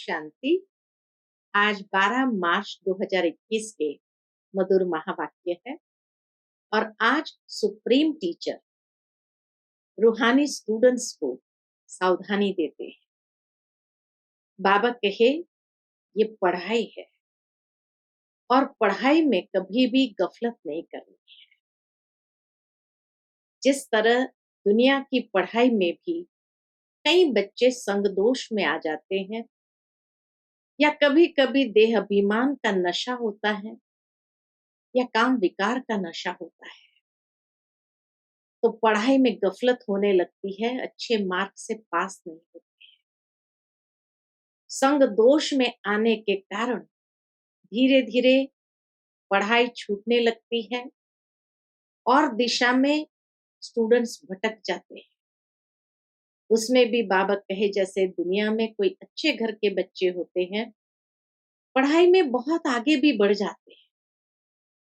शांति। आज 12 मार्च 2021 के मधुर महावाक्य है और आज सुप्रीम टीचर रूहानी स्टूडेंट्स को सावधानी देते हैं। बाबा कहे ये पढ़ाई है और पढ़ाई में कभी भी गफलत नहीं करनी है। जिस तरह दुनिया की पढ़ाई में भी कई बच्चे संग दोष में आ जाते हैं या कभी कभी देह अभिमान का नशा होता है या काम विकार का नशा होता है, तो पढ़ाई में गफलत होने लगती है, अच्छे मार्क से पास नहीं होते हैं। संग दोष में आने के कारण धीरे धीरे पढ़ाई छूटने लगती है और दिशा में स्टूडेंट्स भटक जाते हैं। उसमें भी बाबा कहे जैसे दुनिया में कोई अच्छे घर के बच्चे होते हैं, पढ़ाई में बहुत आगे भी बढ़ जाते हैं,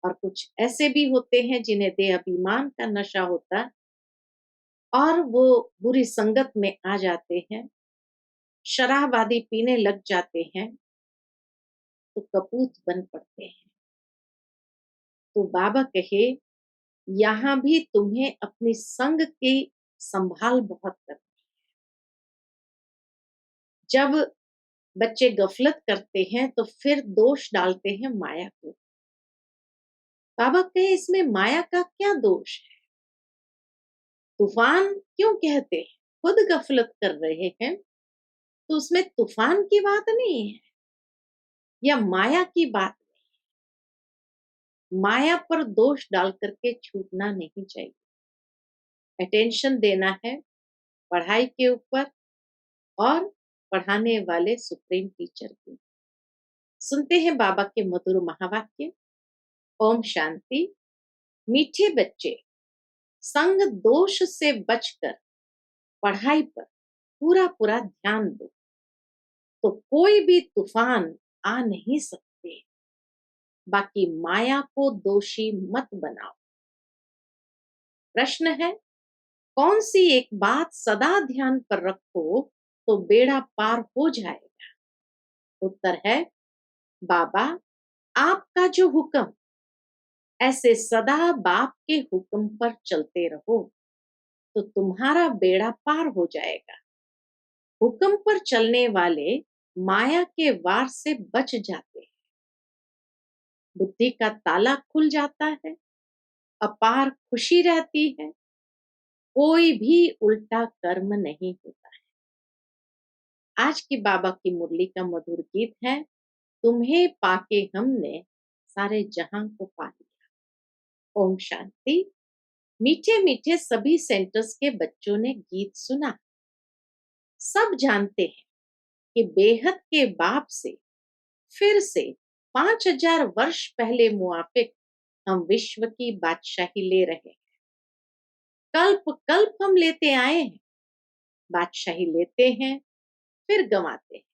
और कुछ ऐसे भी होते हैं जिन्हें देह अभिमान का नशा होता है और वो बुरी संगत में आ जाते हैं, शराब आदि पीने लग जाते हैं तो कपूत बन पड़ते हैं। तो बाबा कहे यहाँ भी तुम्हें अपनी संग की संभाल बहुत करनी है। जब बच्चे गफलत करते हैं तो फिर दोष डालते हैं माया को। बाबा कहे इसमें माया का क्या दोष है? तूफान क्यों कहते हैं? खुद गफलत कर रहे हैं तो उसमें तूफान की बात नहीं है या माया की बात नहीं। माया पर दोष डाल करके छूटना नहीं चाहिए। अटेंशन देना है पढ़ाई के ऊपर और पढ़ाने वाले सुप्रीम टीचर की। सुनते हैं बाबा के मधुर महावाक्य। ओम शांति। मीठे बच्चे, संग दोष से बचकर पढ़ाई पर पूरा पूरा ध्यान दो तो कोई भी तूफान आ नहीं सकते। बाकी माया को दोषी मत बनाओ। प्रश्न है, कौन सी एक बात सदा ध्यान पर रखो तो बेड़ा पार हो जाएगा? उत्तर है, बाबा आपका जो हुक्म, ऐसे सदा बाप के हुक्म पर चलते रहो तो तुम्हारा बेड़ा पार हो जाएगा। हुक्म पर चलने वाले माया के वार से बच जाते हैं। बुद्धि का ताला खुल जाता है, अपार खुशी रहती है, कोई भी उल्टा कर्म नहीं होता है। आज की बाबा की मुरली का मधुर गीत है, तुम्हें पाके हमने सारे जहां को पा लिया। ओम शांति। मीठे मीठे सभी सेंटर्स के बच्चों ने गीत सुना। सब जानते हैं कि बेहद के बाप से फिर से 5000 वर्ष पहले मुआफिक हम विश्व की बादशाही ले रहे हैं। कल्प कल्प हम लेते आए हैं, बादशाही लेते हैं फिर गंवाते हैं।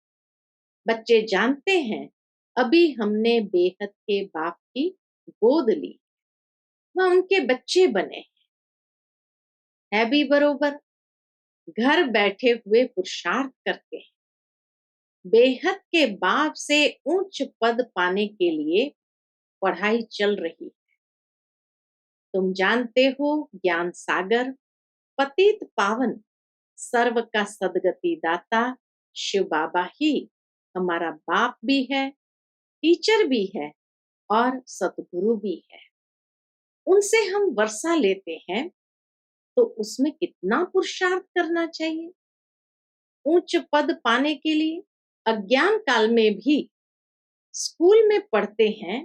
बच्चे जानते हैं अभी हमने बेहद के बाप की गोद ली, वह उनके बच्चे बने है भी बरोबर। घर बैठे हुए पुरुषार्थ करते हैं। बेहद के बाप से उच्च पद पाने के लिए पढ़ाई चल रही है। तुम जानते हो ज्ञान सागर पतित पावन सर्व का सदगति दाता शिव बाबा ही हमारा बाप भी है, टीचर भी है और सतगुरु भी है। उनसे हम वर्षा लेते हैं तो उसमें कितना पुरुषार्थ करना चाहिए। उच्च पद पाने के लिए अज्ञान काल में भी स्कूल में पढ़ते हैं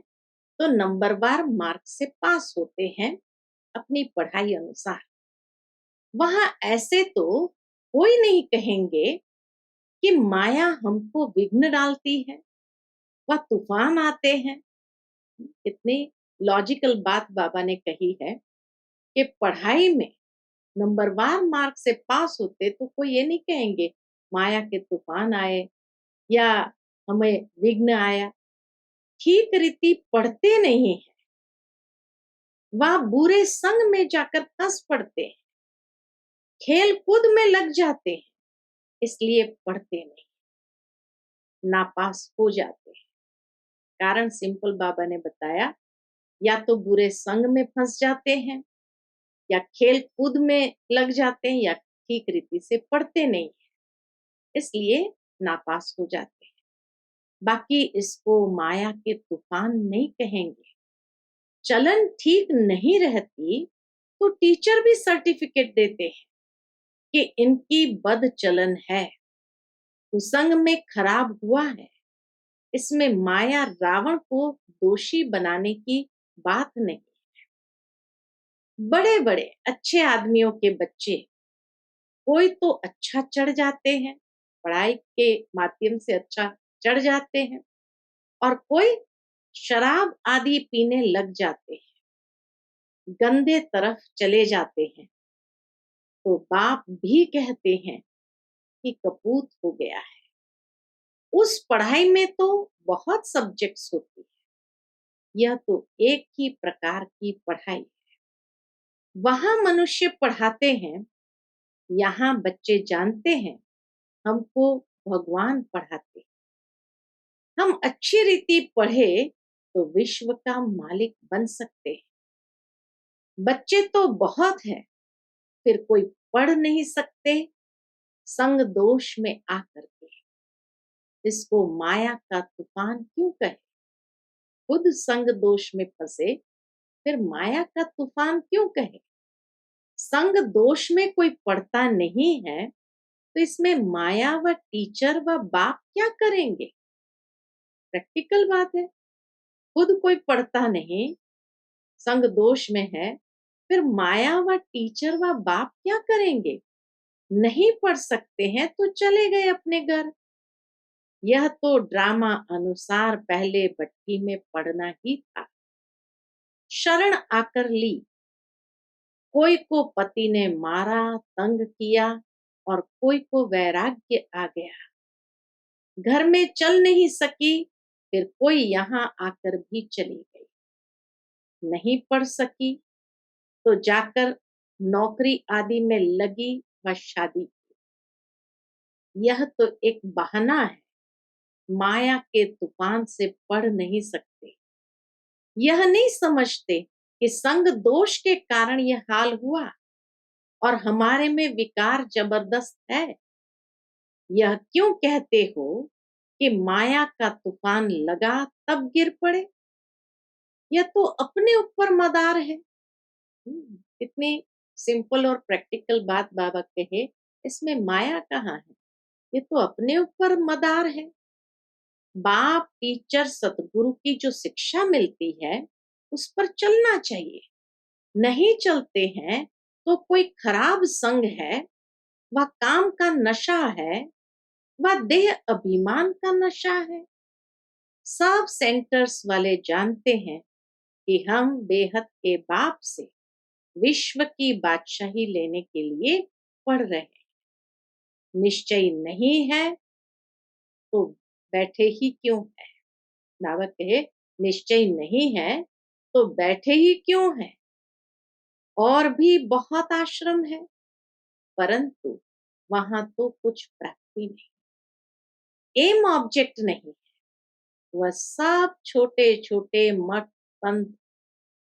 तो नंबरवार मार्क से पास होते हैं अपनी पढ़ाई अनुसार। वहां ऐसे तो कोई नहीं कहेंगे कि माया हमको विघ्न डालती है, वह तूफान आते हैं। इतनी लॉजिकल बात बाबा ने कही है कि पढ़ाई में नंबरवार मार्क से पास होते तो कोई ये नहीं कहेंगे माया के तूफान आए या हमें विघ्न आया। ठीक रीति पढ़ते नहीं है, वह बुरे संग में जाकर फंस पड़ते हैं, खेल कूद में लग जाते हैं, इसलिए पढ़ते नहीं। नापास हो जाते हैं। कारण सिंपल बाबा ने बताया, या तो बुरे संग में फंस जाते हैं, या खेल कूद में लग जाते हैं, या ठीक रीति से पढ़ते नहीं हैं, इसलिए नापास हो जाते हैं। बाकी इसको माया के तूफान नहीं कहेंगे। चलन ठीक नहीं रहती तो टीचर भी सर्टिफिकेट देते हैं कि इनकी बद चलन है, कुसंग में खराब हुआ है। इसमें माया रावण को दोषी बनाने की बात नहीं। बड़े बड़े अच्छे आदमियों के बच्चे कोई तो अच्छा चढ़ जाते हैं, पढ़ाई के माध्यम से अच्छा चढ़ जाते हैं, और कोई शराब आदि पीने लग जाते हैं, गंदे तरफ चले जाते हैं, तो बाप भी कहते हैं कि कपूत हो गया है। उस पढ़ाई में तो बहुत सब्जेक्ट्स होती है, यह तो एक ही प्रकार की पढ़ाई है। वहां मनुष्य पढ़ाते हैं, यहाँ बच्चे जानते हैं हमको भगवान पढ़ाते हैं। हम अच्छी रीति पढ़े तो विश्व का मालिक बन सकते हैं। बच्चे तो बहुत है, फिर कोई पढ़ नहीं सकते संग दोष में आकर के। इसको माया का तूफान क्यों कहे? खुद संग दोष में फंसे, फिर माया का तूफान क्यों कहे? संग दोष में कोई पढ़ता नहीं है, तो इसमें माया व टीचर व बाप क्या करेंगे? प्रैक्टिकल बात है। खुद कोई पढ़ता नहीं, संग दोष में है, फिर माया व टीचर व बाप क्या करेंगे? नहीं पढ़ सकते हैं तो चले गए अपने घर। यह तो ड्रामा अनुसार पहले भट्टी में पढ़ना ही था। शरण आकर ली, कोई को पति ने मारा, तंग किया, और कोई को वैराग्य आ गया। घर में चल नहीं सकी, फिर कोई यहाँ आकर भी चली गई। नहीं पढ़ सकी तो जाकर नौकरी आदि में लगी व शादी की। यह तो एक बहाना है, माया के तूफान से पढ़ नहीं सकते। यह नहीं समझते कि संग दोष के कारण यह हाल हुआ और हमारे में विकार जबरदस्त है। यह क्यों कहते हो कि माया का तूफान लगा तब गिर पड़े? यह तो अपने ऊपर मदार है। कितनी सिंपल और प्रैक्टिकल बात बाबा कहे, इसमें माया कहाँ है? ये तो अपने ऊपर मदार है। बाप, टीचर, सतगुरु की जो शिक्षा मिलती है उस पर चलना चाहिए। नहीं चलते हैं तो कोई खराब संग है, वह काम का नशा है, वह देह अभिमान का नशा है। सब सेंटर्स वाले जानते हैं कि हम बेहद के बाप से विश्व की बादशाही लेने के लिए पढ़ रहे हैं। निश्चय नहीं है तो बैठे ही क्यों है? बाबा कहे, निश्चय नहीं है तो बैठे ही क्यों है? और भी बहुत आश्रम है, परंतु वहां तो कुछ प्राप्ति नहीं, एम ऑब्जेक्ट नहीं है। वह सब छोटे छोटे मठ, पंथ,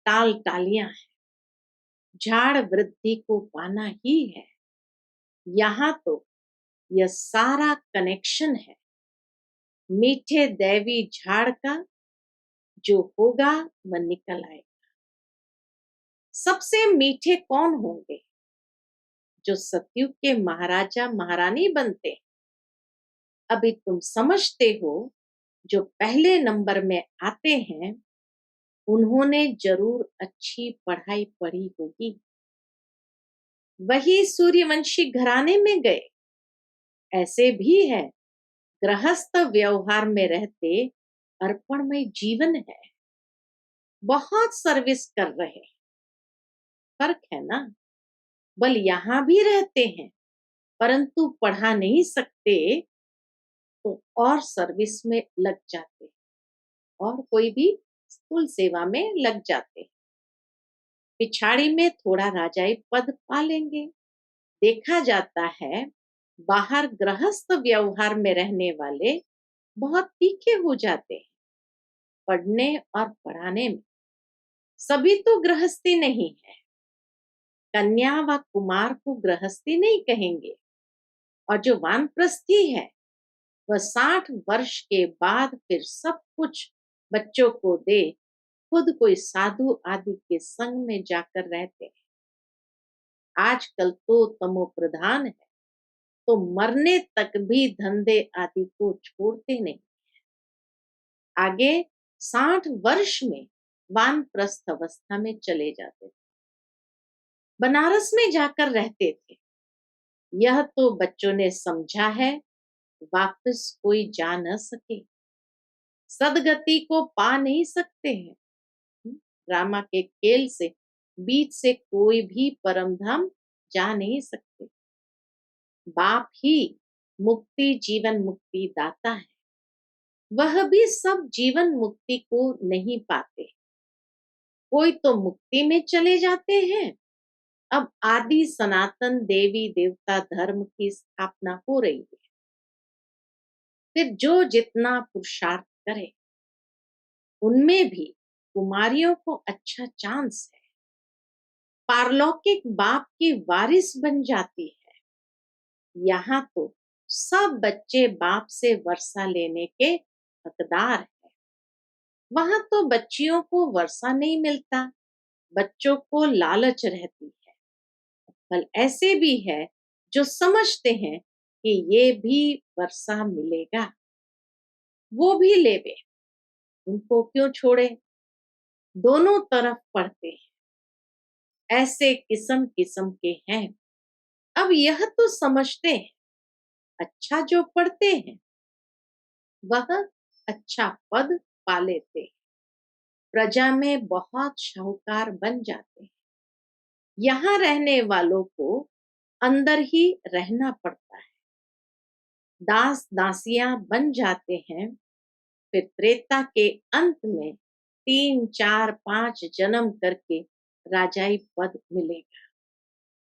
टाल टालियां हैं। झाड़ वृद्धि को पाना ही है। यहाँ तो यह सारा कनेक्शन है मीठे दैवी झाड़ का, जो होगा वह निकल आएगा। सबसे मीठे कौन होंगे? जो सतयुग के महाराजा महारानी बनते। अभी तुम समझते हो, जो पहले नंबर में आते हैं उन्होंने जरूर अच्छी पढ़ाई पढ़ी होगी, वही सूर्यवंशी घराने में गए। ऐसे भी है, गृहस्थ व्यवहार में रहते अर्पणमय जीवन है, बहुत सर्विस कर रहे। फर्क है ना? बल यहाँ भी रहते हैं परंतु पढ़ा नहीं सकते, तो और सर्विस में लग जाते और कोई भी स्थूल सेवा में लग जाते। पिछाड़ी में थोड़ा राजाई पद पा लेंगे। देखा जाता है बाहर गृहस्थ व्यवहार में रहने वाले बहुत तीखे हो जाते हैं पढ़ने और पढ़ाने में। सभी तो गृहस्थी नहीं है। कन्या व कुमार को गृहस्थी नहीं कहेंगे। और जो वानप्रस्थी है वह 60 वर्ष के बाद फिर सब कुछ बच्चों को दे, खुद कोई साधु आदि के संग में जाकर रहते हैं। आजकल तो तमो प्रधान है, तो मरने तक भी धंधे आदि को छोड़ते नहीं। आगे 60 वर्ष में वानप्रस्थ अवस्था में चले जाते थे, बनारस में जाकर रहते थे। यह तो बच्चों ने समझा है, वापस कोई जा न सके, सदगति को पा नहीं सकते हैं। ड्रामा के खेल से बीच से कोई भी परम धाम जा नहीं सकते। बाप ही मुक्ति जीवन मुक्ति दाता है, वह भी सब जीवन मुक्ति को नहीं पाते। कोई तो मुक्ति में चले जाते हैं। अब आदि सनातन देवी देवता धर्म की स्थापना हो रही है। फिर जो जितना पुरुषार्थ करे, उनमें भी कुमारियों को अच्छा चांस है। पारलौकिक बाप की वारिस बन जाती है। यहाँ तो सब बच्चे बाप से वर्षा लेने के हकदार हैं। वहां तो बच्चियों को वर्षा नहीं मिलता, बच्चों को लालच रहती है। बल ऐसे भी है जो समझते हैं कि ये भी वर्षा मिलेगा, वो भी लेवे, उनको क्यों छोड़े। दोनों तरफ पढ़ते हैं। ऐसे किस्म किस्म के हैं। अब यह तो समझते हैं, अच्छा जो पढ़ते हैं वह अच्छा पद पा लेते हैं, प्रजा में बहुत शाहूकार बन जाते हैं। यहाँ रहने वालों को अंदर ही रहना पड़ता है। दास दासियां बन जाते हैं। फिर त्रेता के अंत में 3 4 5 जन्म करके राजाई पद मिलेगा।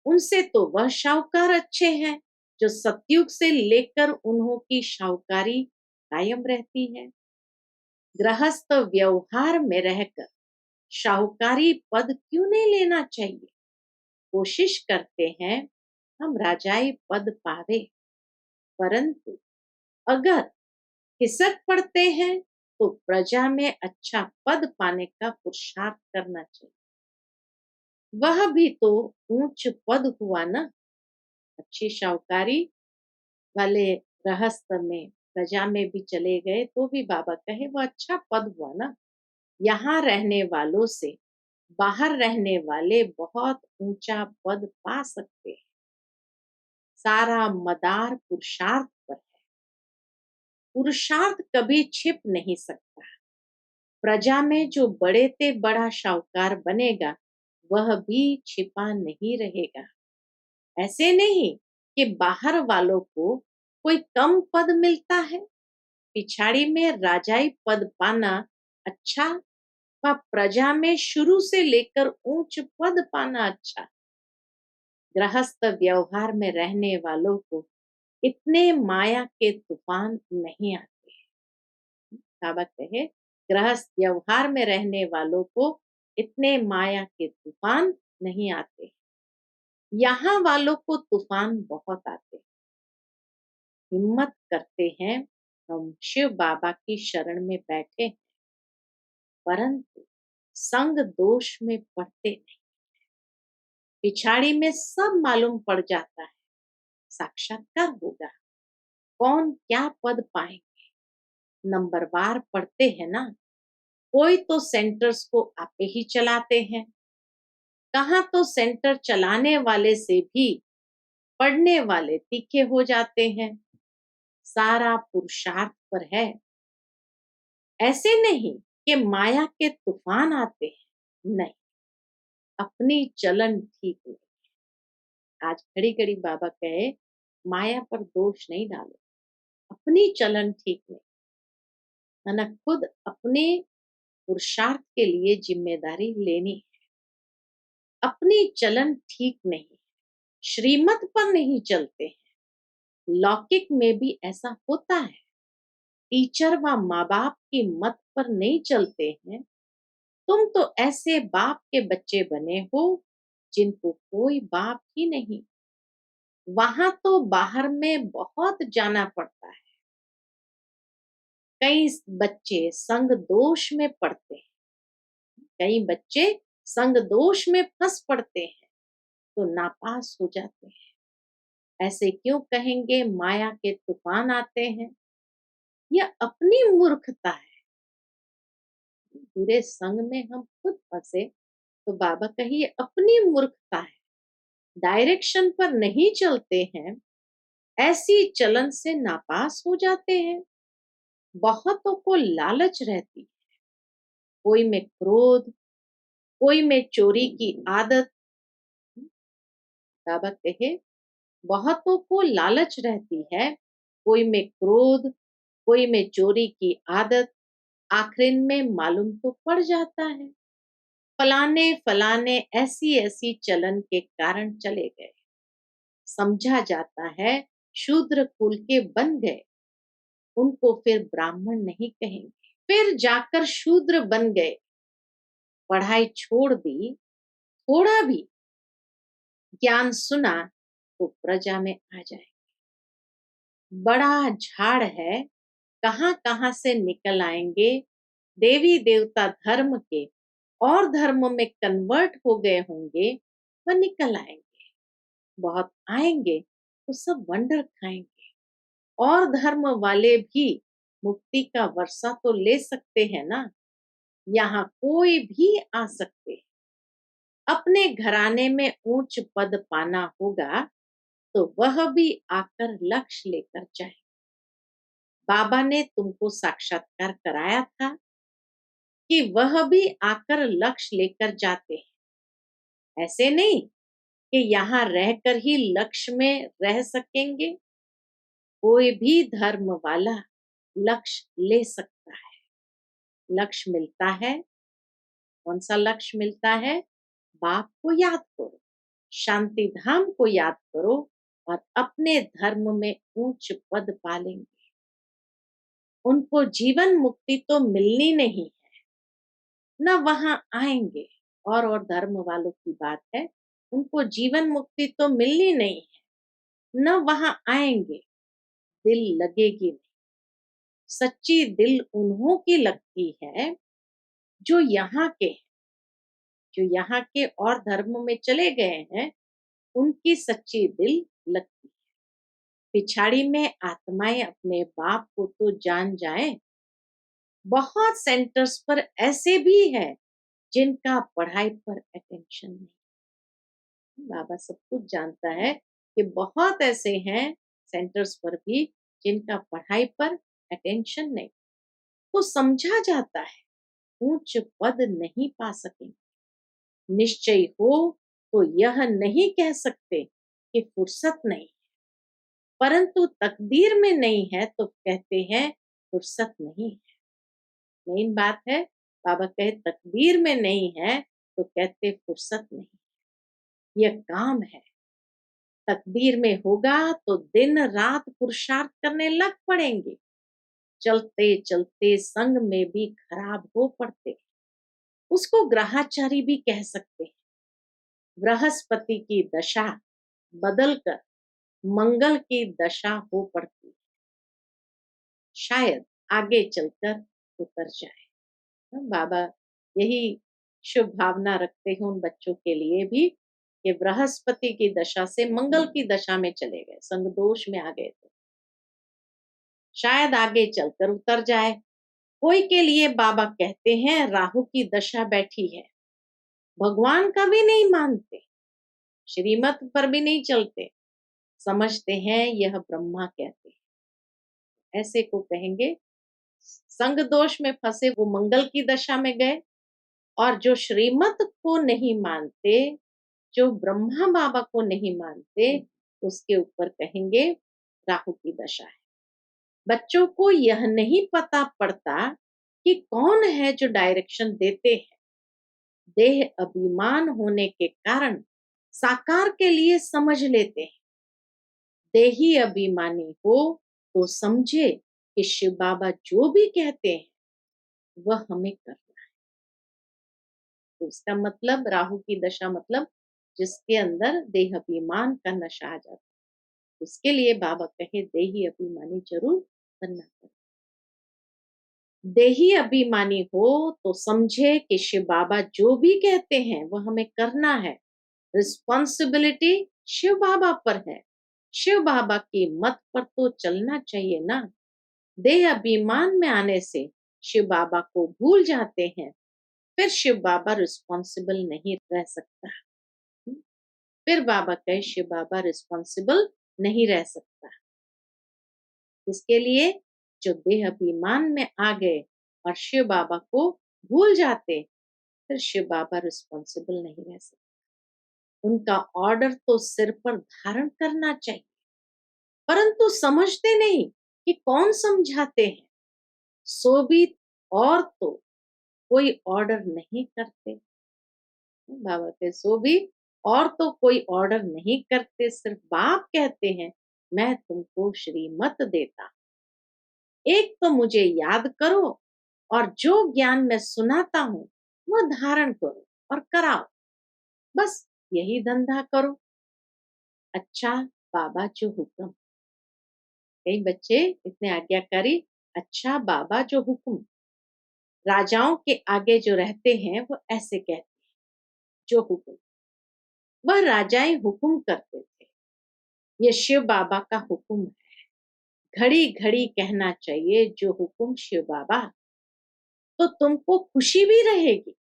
उनसे तो वह शाहूकार अच्छे हैं जो सतयुग से लेकर उन्हों की शाहूकारी कायम रहती है। गृहस्थ व्यवहार में रहकर शाहूकारी पद क्यों नहीं लेना चाहिए। कोशिश करते हैं हम राजाई पद पावे, परंतु अगर खिसक पड़ते हैं तो प्रजा में अच्छा पद पाने का पुरुषार्थ करना चाहिए। वह भी तो ऊंच पद हुआ ना। अच्छी शाहूकारी वाले गृहस्थ में प्रजा में भी चले गए तो भी बाबा कहे वो अच्छा पद हुआ ना। यहाँ रहने वालों से बाहर रहने वाले बहुत ऊंचा पद पा सकते हैं। सारा मदार पुरुषार्थ पर है। पुरुषार्थ कभी छिप नहीं सकता। प्रजा में जो बड़े ते बड़ा शाहूकार बनेगा वह भी छिपा नहीं रहेगा। ऐसे नहीं कि बाहर वालों को कोई कम पद मिलता है। पिछाड़ी में राजाई पद पाना अच्छा व प्रजा में शुरू से लेकर ऊंच पद पाना अच्छा। गृहस्थ व्यवहार में रहने वालों को इतने माया के तूफान नहीं आते। बाबा कहे गृहस्थ व्यवहार में रहने वालों को इतने माया के तूफान नहीं आते। यहाँ वालों को तूफान बहुत आते। हिम्मत करते हैं हम शिव बाबा की शरण में बैठे हैं, परंतु संग दोष में पड़ते नहीं। पिछाड़ी में सब मालूम पड़ जाता है। साक्षात्कार होगा, कौन क्या पद पाएंगे। नंबरवार पढ़ते हैं ना। कोई तो सेंटर्स को आपे ही चलाते हैं। कहाँ तो सेंटर चलाने वाले से भी पढ़ने वाले तीखे हो जाते हैं। सारा पुरुषार्थ पर है। ऐसे नहीं कि माया के तूफान आते हैं, नहीं, अपनी चलन ठीक नहीं। आज घड़ी घड़ी बाबा कहे माया पर दोष नहीं डालो, अपनी चलन ठीक नहीं। है ना, खुद अपने पुरुषार्थ के लिए जिम्मेदारी लेनी है। अपनी चलन ठीक नहीं, श्रीमत पर नहीं चलते हैं। लौकिक में भी ऐसा होता है। टीचर व माँ बाप की मत पर नहीं चलते हैं, तुम तो ऐसे बाप के बच्चे बने हो जिनको कोई बाप ही नहीं। वहां तो बाहर में बहुत जाना पड़ता है। कई बच्चे संग दोष में पड़ते हैं, कई बच्चे संग दोष में फंस पड़ते हैं तो नापास हो जाते हैं। ऐसे क्यों कहेंगे माया के तूफान आते हैं? यह अपनी मूर्खता है। बुरे संग में हम खुद फंसे तो बाबा कहिए अपनी मूर्खता है। डायरेक्शन पर नहीं चलते हैं, ऐसी चलन से नापास हो जाते हैं। बहुतों को लालच रहती है, कोई में क्रोध, कोई में चोरी की आदत। बाबा कहे बहुतों को लालच रहती है, कोई में क्रोध, कोई में चोरी की आदत। आखिर में मालूम तो पड़ जाता है, फलाने फलाने ऐसी ऐसी चलन के कारण चले गए। समझा जाता है शूद्र कुल के बन गए, उनको फिर ब्राह्मण नहीं कहेंगे। फिर जाकर शूद्र बन गए, पढ़ाई छोड़ दी, थोड़ा भी ज्ञान सुना तो प्रजा में आ जाए। बड़ा झाड़ है, कहां कहां से निकल आएंगे। देवी देवता धर्म के और धर्म में कन्वर्ट हो गए होंगे, वह निकल आएंगे। बहुत आएंगे तो सब वंडर खाएंगे। और धर्म वाले भी मुक्ति का वर्षा तो ले सकते हैं ना, यहाँ कोई भी आ सकते हैं। अपने घराने में ऊंच पद पाना होगा तो वह भी आकर लक्ष्य लेकर जाए। बाबा ने तुमको साक्षात्कार कराया था कि वह भी आकर लक्ष्य लेकर जाते हैं। ऐसे नहीं कि यहाँ रहकर ही लक्ष्य में रह सकेंगे। कोई भी धर्म वाला लक्ष्य ले सकता है। लक्ष्य मिलता है, कौन सा लक्ष्य मिलता है? बाप को याद करो, शांति धाम को याद करो और अपने धर्म में ऊंच पद पालेंगे। उनको जीवन मुक्ति तो मिलनी नहीं है, न वहां आएंगे। और धर्म वालों की बात है, उनको जीवन मुक्ति तो मिलनी नहीं है, न वहां आएंगे। दिल लगेगी नहीं। सच्ची दिल उन्हों की लगती है जो यहाँ के हैं, जो यहाँ के और धर्म में चले गए हैं, उनकी सच्ची दिल लगती है। पिछाड़ी में आत्माएं अपने बाप को तो जान जाएं। बहुत सेंटर्स पर ऐसे भी है जिनका पढ़ाई पर अटेंशन नहीं। बाबा सब कुछ जानता है कि बहुत ऐसे हैं सेंटर्स पर भी जिनका पढ़ाई पर अटेंशन नहीं। तो समझा जाता है ऊंच पद नहीं पा सकेंगे। निश्चय हो तो यह नहीं कह सकते कि फुर्सत नहीं, परंतु तकदीर में नहीं है तो कहते हैं फुर्सत नहीं है। मेन बात है, बाबा कहे तकदीर में नहीं है तो कहते फुर्सत नहीं। यह काम है, तकदीर में होगा तो दिन रात पुरुषार्थ करने लग पड़ेंगे। चलते चलते संग में भी खराब हो पड़ते। उसको ग्रहाचारी भी कह सकते हैं। बृहस्पति की दशा बदलकर मंगल की दशा हो पड़ती, शायद आगे चलकर उतर जाए। बाबा यही शुभ भावना रखते हैं उन बच्चों के लिए भी कि बृहस्पति की दशा से मंगल की दशा में चले गए, संग दोष में आ गए तो शायद आगे चलकर उतर जाए। कोई के लिए बाबा कहते हैं राहु की दशा बैठी है, भगवान का भी नहीं मानते, श्रीमत पर भी नहीं चलते, समझते हैं यह ब्रह्मा कहते हैं। ऐसे को कहेंगे संग दोष में फंसे वो मंगल की दशा में गए। और जो श्रीमत को नहीं मानते, जो ब्रह्मा बाबा को नहीं मानते, उसके ऊपर कहेंगे राहु की दशा है। बच्चों को यह नहीं पता पड़ता कि कौन है जो डायरेक्शन देते हैं। देह अभिमान होने के कारण साकार के लिए समझ लेते हैं। देही अभिमानी हो तो समझे कि शिव बाबा जो भी कहते हैं वह हमें करना है। तो इसका मतलब राहु की दशा मतलब जिसके अंदर देह अभिमान का नशा आ जाता है, उसके लिए बाबा कहे देही अभिमानी जरूर बनना पड़े। देही अभिमानी हो तो समझे कि शिव बाबा जो भी कहते हैं वह हमें करना है। रिस्पॉन्सिबिलिटी शिव बाबा पर है, शिव बाबा की मत पर तो चलना चाहिए ना। देह अभिमान में आने से शिव बाबा को भूल जाते हैं, फिर शिव बाबा रिस्पॉन्सिबल नहीं रह सकता। फिर बाबा कहे शिव बाबा रिस्पॉन्सिबल नहीं रह सकता। इसके लिए जो देह अभिमान में आ गए और शिव बाबा को भूल जाते, फिर शिव बाबा रिस्पॉन्सिबल नहीं रह सकते। उनका ऑर्डर तो सिर पर धारण करना चाहिए, परंतु समझते नहीं कि कौन समझाते हैं। सो भी और तो कोई ऑर्डर नहीं करते। बाबा के सो भी और तो कोई ऑर्डर नहीं करते, सिर्फ बाप कहते हैं मैं तुमको श्रीमत देता, एक तो मुझे याद करो और जो ज्ञान मैं सुनाता हूं वह धारण करो और कराओ, बस यही धंधा करो। अच्छा बाबा जो हुक्म, कई बच्चे इतने आज्ञाकारी, अच्छा बाबा जो हुक्म, राजाओं के आगे जो रहते हैं वो ऐसे कहते हैं जो हुक्म, वह राजाएं हुक्म करते थे, ये शिव बाबा का हुक्म है। घड़ी घड़ी कहना चाहिए जो हुक्म शिव बाबा, तो तुमको खुशी भी रहेगी।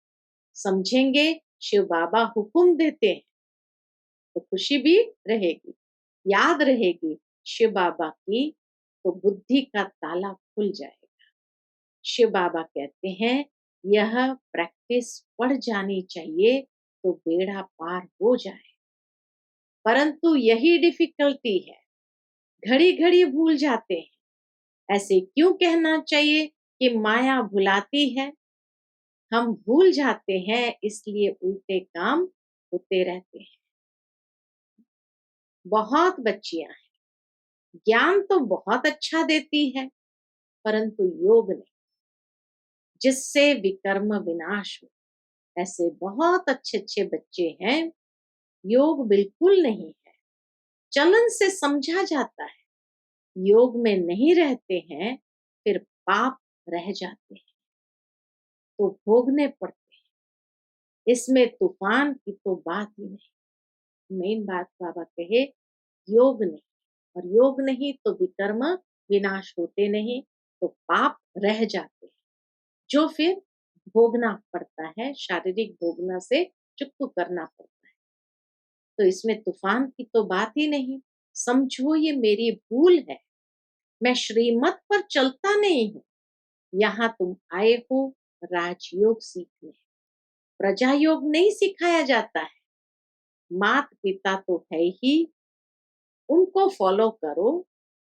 समझेंगे शिव बाबा हुक्म देते हैं तो खुशी भी रहेगी, याद रहेगी शिव बाबा की, तो बुद्धि का ताला खुल जाएगा। शिव बाबा कहते हैं यह प्रैक्टिस पड़ जानी चाहिए तो बेड़ा पार हो जाए, परंतु यही डिफिकल्टी है, घड़ी घड़ी भूल जाते हैं। ऐसे क्यों कहना चाहिए कि माया भुलाती है, हम भूल जाते हैं इसलिए उल्टे काम होते रहते हैं। बहुत बच्चियां हैं, ज्ञान तो बहुत अच्छा देती है, परंतु योग नहीं, जिससे विकर्म विनाश हो। ऐसे बहुत अच्छे अच्छे बच्चे हैं, योग बिल्कुल नहीं है, चलन से समझा जाता है, योग में नहीं रहते हैं, फिर पाप रह जाते हैं तो भोगने पड़ते हैं। इसमें तूफान की तो बात ही नहीं। मेन बात बाबा कहे योग नहीं, और योग नहीं तो विकर्म विनाश होते नहीं, तो पाप रह जाते हैं जो फिर भोगना पड़ता है, शारीरिक भोगना से चुप करना पड़ता है। तो इसमें तूफान की तो बात ही नहीं। समझो ये मेरी भूल है, मैं श्रीमत पर चलता नहीं हूँ। यहाँ तुम आए हो राजयोग सीखने, प्रजा योग नहीं सिखाया जाता है। मात पिता तो है ही, उनको फॉलो करो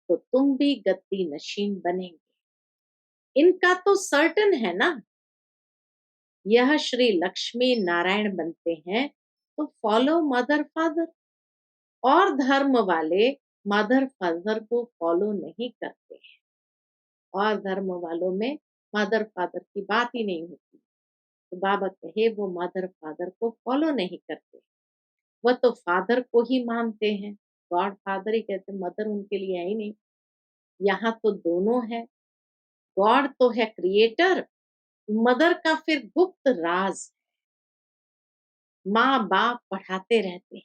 तो तुम भी गद्दी नशीन बनेंगे। इनका तो सर्टन है ना, यह श्री लक्ष्मी नारायण बनते हैं तो फॉलो मदर फादर, और धर्म वाले मदर फादर को फॉलो नहीं करते हैं, और धर्म वालों में मदर फादर की बात ही नहीं होती। तो बाबा कहे वो मदर फादर को फॉलो नहीं करते, वह तो फादर को ही मानते हैं, गॉड फादर ही कहते, मदर उनके लिए है ही नहीं। यहाँ तो दोनों है, गॉड तो है क्रिएटर, मदर का फिर गुप्त राज। माँ बाप पढ़ाते रहते हैं,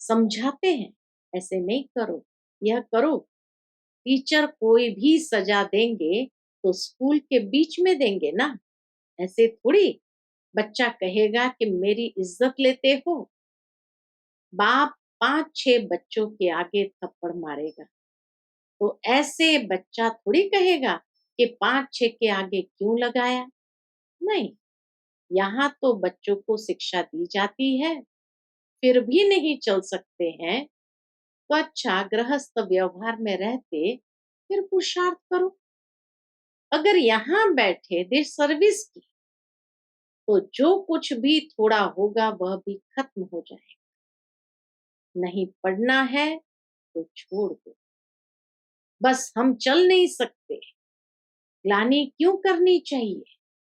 समझाते हैं ऐसे नहीं करो, यह करो। टीचर कोई भी सजा देंगे तो स्कूल के बीच में देंगे ना, ऐसे थोड़ी बच्चा कहेगा कि मेरी इज्जत लेते हो। बाप 5-6 बच्चों के आगे थप्पड़ मारेगा तो ऐसे बच्चा थोड़ी कहेगा कि 5-6 के आगे क्यों लगाया। नहीं, यहाँ तो बच्चों को शिक्षा दी जाती है, फिर भी नहीं चल सकते हैं तो अच्छा गृहस्थ व्यवहार में रहते फिर पुरुषार्थ करो। अगर यहाँ बैठे देश सर्विस की तो जो कुछ भी थोड़ा होगा वह भी खत्म हो जाएगा। नहीं पढ़ना है तो छोड़ दो, बस हम चल नहीं सकते, ग्लानि क्यों करनी चाहिए?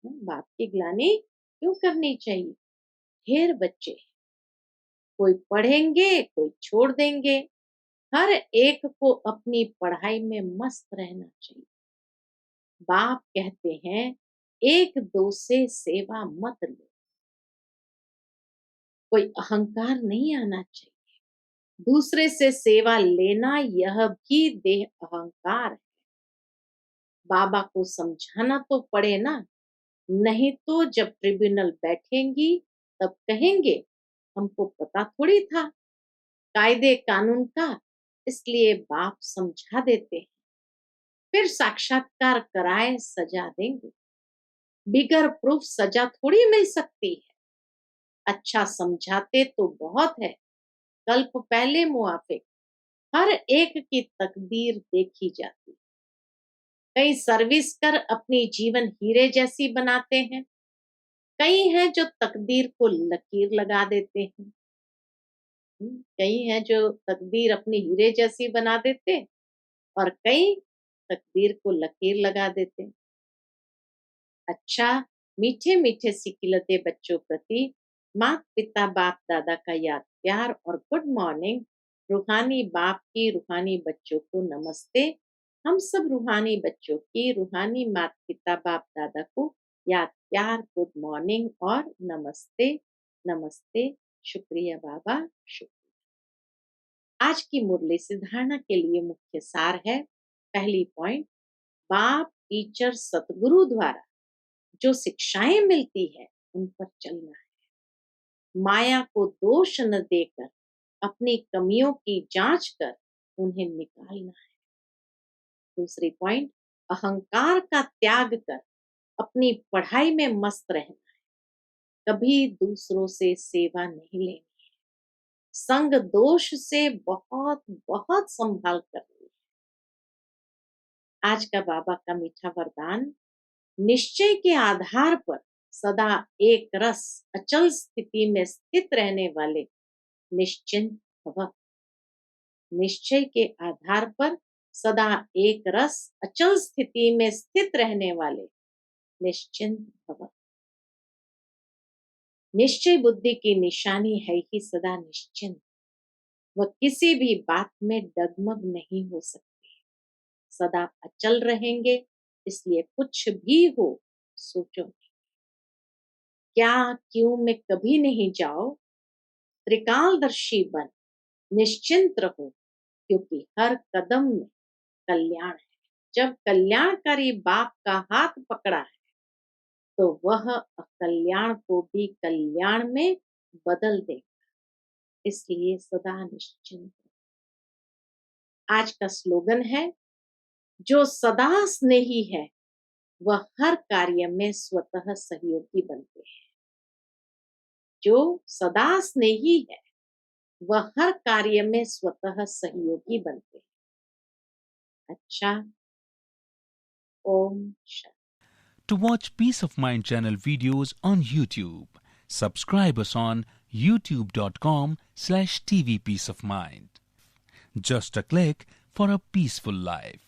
बाप की ग्लानि क्यों करनी चाहिए? ढेर बच्चे, कोई पढ़ेंगे, कोई छोड़ देंगे, हर एक को अपनी पढ़ाई में मस्त रहना चाहिए। बाप कहते हैं, एक दो से सेवा मत लो, कोई अहंकार नहीं आना चाहिए। दूसरे से सेवा लेना यह भी देह अहंकार है। बाबा को समझाना तो पड़े ना, नहीं तो जब ट्रिब्यूनल बैठेंगी तब कहेंगे हमको पता थोड़ी था कायदे कानून का, इसलिए बाप समझा देते हैं, फिर साक्षात्कार कराए सजा देंगे। बिगर प्रूफ सजा थोड़ी मिल सकती है। अच्छा समझाते तो बहुत है, कल्प पहले मुआफिक हर एक की तकदीर देखी जाती। कई सर्विस कर अपनी जीवन हीरे जैसी बनाते हैं, कई हैं जो तकदीर को लकीर लगा देते हैं। कई हैं जो तकदीर अपनी हीरे जैसी बना देते और कई तकदीर को लकीर लगा देते। अच्छा, मीठे मीठे सिकिलते बच्चों प्रति माँ पिता बाप दादा का याद प्यार और गुड मॉर्निंग। रूहानी बाप की रूहानी बच्चों को नमस्ते। हम सब रूहानी बच्चों की रूहानी माता पिता बाप दादा को याद प्यार गुड मॉर्निंग और नमस्ते। नमस्ते, शुक्रिया बाबा, शुक्रिया। आज की मुरली से धारणा के लिए मुख्य सार है। पहली पॉइंट, बाप टीचर सतगुरु द्वारा जो शिक्षाएं मिलती है उन पर चलना है। माया को दोष न देकर अपनी कमियों की जांच कर उन्हें निकालना है। दूसरी पॉइंट, अहंकार का त्याग कर अपनी पढ़ाई में मस्त रहना है। कभी दूसरों से सेवा नहीं लेनी है। संग दोष से बहुत बहुत संभाल कर लेनी है। आज का बाबा का मीठा वरदान, निश्चय के आधार पर सदा एक रस अचल स्थिति में स्थित रहने वाले निश्चिंत भव। निश्चय के आधार पर सदा एक रस अचल स्थिति में स्थित रहने वाले निश्चिंत भव। निश्चय बुद्धि की निशानी है ही सदा निश्चिंत। वह किसी भी बात में डगमग नहीं हो सकते, सदा अचल रहेंगे, इसलिए कुछ भी हो सोचो नहीं। क्या क्यों में कभी नहीं जाओ, त्रिकालदर्शी बन निश्चिंत रहो, क्योंकि हर कदम में कल्याण है। जब कल्याणकारी बाप का हाथ पकड़ा है तो वह अकल्याण को भी कल्याण में बदल देगा, इसलिए सदा निश्चिंत। आज का स्लोगन है, जो सदा स्नेही है वह हर कार्य में स्वतः सहयोगी बनते हैं। जो सदा स्नेही है वह हर कार्य में स्वतः सहयोगी बनते हैं। अच्छा, Om Shanti. To watch Peace of Mind channel videos on YouTube, subscribe us on youtube.com/tvpeaceofmind. Just a click for a peaceful life.